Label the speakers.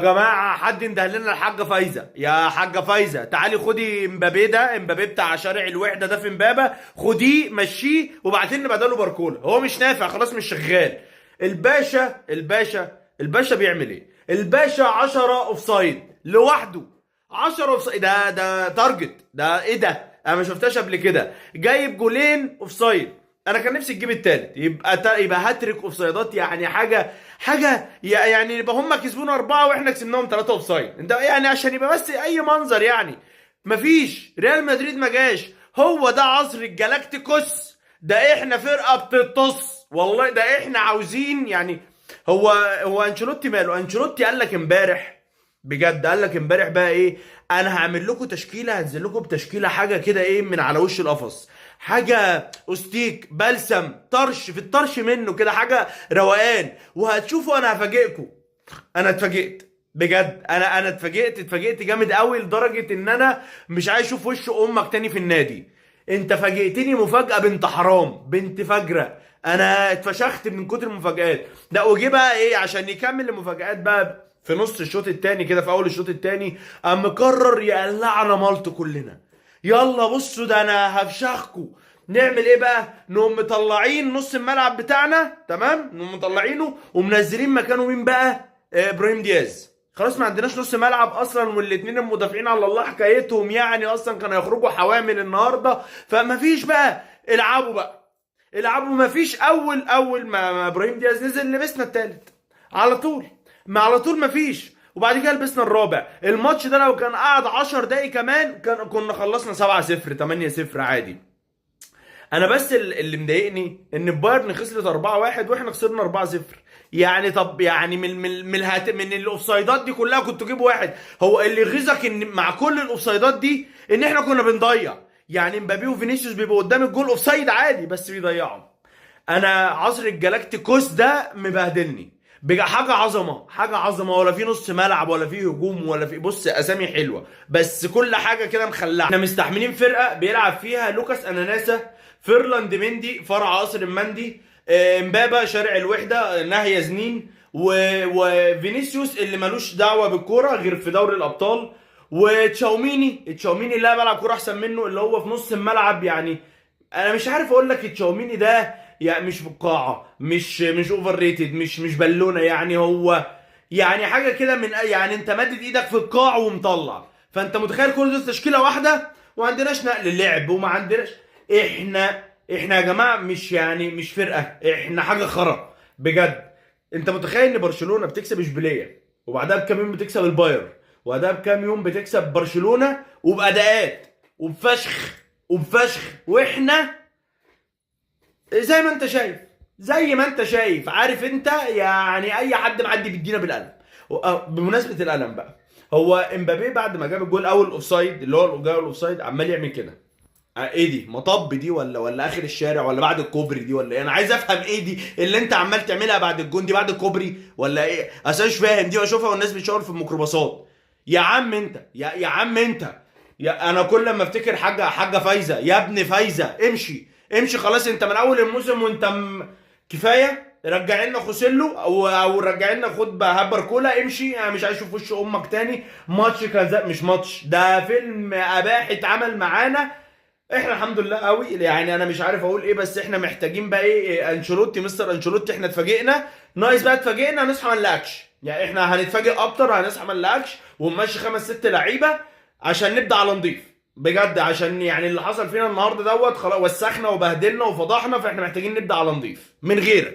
Speaker 1: يا جماعه حد انده لنا الحاجه فايزه، يا حاجه فايزه تعالي خدي امبابي ده، امبابي بتاع شارع الوحده ده في امبابه، خديه مشيه وبعدين بداله باركولا، هو مش نافع خلاص مش شغال. الباشا بيعمل ايه؟ الباشا 10 اوفسايد لوحده، 10 اوفسايد، ده تارجت، ده ايه ده؟ انا ما شفتهاش قبل كده، جايب جولين اوفسايد. انا كان نفسي تجيب التالت، يبقى هاتريك اوفسايدات، يعني حاجه يعني يبقى هم كسبونا 4 واحنا كسبناهم 3 اوفسايد، انت يعني عشان يبقى بس اي منظر يعني. مفيش ريال مدريد ما جاش، هو ده عصر الجالاكتيكوس، ده احنا فرقه بتتص والله، ده احنا عاوزين يعني. هو انشيلوتي ماله؟ انشيلوتي قال لك امبارح، بجد قال لك امبارح بقى ايه؟ انا هعمل لكم تشكيله، هنزل لكم بتشكيله حاجه كده ايه من على وش القفص، حاجه استيك بلسم طرش في الطرش منه كده، حاجه روقان، وهتشوفوا انا هفاجئكم. انا اتفاجئت بجد، انا اتفاجئت جامد قوي لدرجه ان انا مش عايز اشوف وش امك تاني في النادي. انت فاجئتني مفاجاه بنت حرام، بنت فجره، انا اتفشخت من كتر المفاجآت. لا وجي بقى ايه عشان يكمل المفاجآت بقى في نص الشوط التاني كده، في اول الشوط التاني قام مقرر يقلعنا مالط كلنا. يلا بصوا ده انا هفشخكوا. نعمل ايه بقى؟ نقوم مطلعين نص الملعب بتاعنا، تمام، نقوم مطلعينه ومنزلين مكانه مين بقى؟ ابراهيم دياز. خلاص ما عندناش نص ملعب اصلا، والاثنين المدافعين على الله حكايتهم يعني، اصلا كانوا يخرجوا حوامل النهارده، فما فيش بقى. العبوا بقى، العبوا. ما فيش اول ما ابراهيم دياز نزل لبسنا الثالث على طول، ما على طول ما فيش. وبعد كده لبسنا الرابع. الماتش ده لو كان قعد 10 دقايق كمان كنا خلصنا 7-0 8-0 عادي. انا بس اللي مضايقني ان بايرن خسرت 4-1 واحنا خسرنا 4-0. يعني طب يعني من الاوفسايدات دي كلها كنت تجيب واحد. هو اللي يغيظك ان مع كل الاوفسايدات دي ان احنا كنا بنضيع، يعني مبابي وفينيسيوس بيبقوا قدام الجول اوفسايد عادي بس بيضيعوا. انا عصر الجلاكتيكوس ده مبهدلني بقى، حاجه عظمه، حاجه عظمه، ولا في نص ملعب ولا في هجوم ولا في، بص اسامي حلوه بس كل حاجه كده مخلعه. احنا مستحملين فرقه بيلعب فيها لوكاس اناناسا، فيرلاند مندي فرع عصر المندي، امبابا شارع الوحده، ناهيه زنين، وفينيسيوس اللي ملوش دعوه بالكوره غير في دوري الابطال، تشاوميني اللي انا بلعب كوره احسن منه اللي هو في نص الملعب يعني. انا مش عارف اقول لك تشاوميني ده يعني مش فقاعه، مش اوفر ريتد، مش بالونه يعني، هو يعني حاجه كده من يعني انت مادد ايدك في القاع ومطلع. فانت متخيل كل ده تشكيله واحده وما عندناش نقل لعب وما عندناش. احنا يا جماعه مش يعني مش فرقه، احنا حاجه خرا بجد. انت متخيل ان برشلونه بتكسب اشبيليه وبعدها بكام يوم بتكسب البايرن وبعدها بكام يوم بتكسب برشلونه وباداءات وبفشخ واحنا زي ما انت شايف، زي ما انت شايف، عارف انت يعني اي حد معدي بيدينا بالقلم. بمناسبه القلم بقى، هو امبابي بعد ما جاب الجول اول اوفسايد اللي هو الجول الاوفسايد عمال يعمل كده. ايه دي؟ مطب دي ولا اخر الشارع ولا بعد الكوبري دي ولا ايه؟ انا عايز افهم ايه دي اللي انت عمال تعملها بعد الجون دي، بعد الكوبري ولا ايه؟ اصل مش فاهم دي، بشوفها والناس بتشاور في الميكروباصات. يا عم انت يا عم انت، يا انا كل ما افتكر حاجه فايزه، يا ابن فايزه امشي خلاص، انت من اول الموسم وانت كفايه. رجع لنا خوسيلو او رجع لنا خد هبر كولا، امشي، انا مش عايز اشوف وش امك تاني. ماتش كذا مش ماتش، ده فيلم اباحي اتعمل معانا. احنا الحمد لله قوي يعني، انا مش عارف اقول ايه، بس احنا محتاجين بقى ايه؟ انشيلوتي، مستر انشيلوتي، احنا اتفاجئنا، ناقص بقى اتفاجئنا نصحى ما نلاقيش، يعني احنا هنتفاجئ اكتر، هنصحى ما نلاقيش ونمشي 5 6 لعيبه عشان نبدا على نضيف بجد، عشان يعني اللي حصل فينا النهارده دوت خلاص وسخنا وبهدلنا وفضحنا، فاحنا محتاجين نبدا على نضيف من غيرك.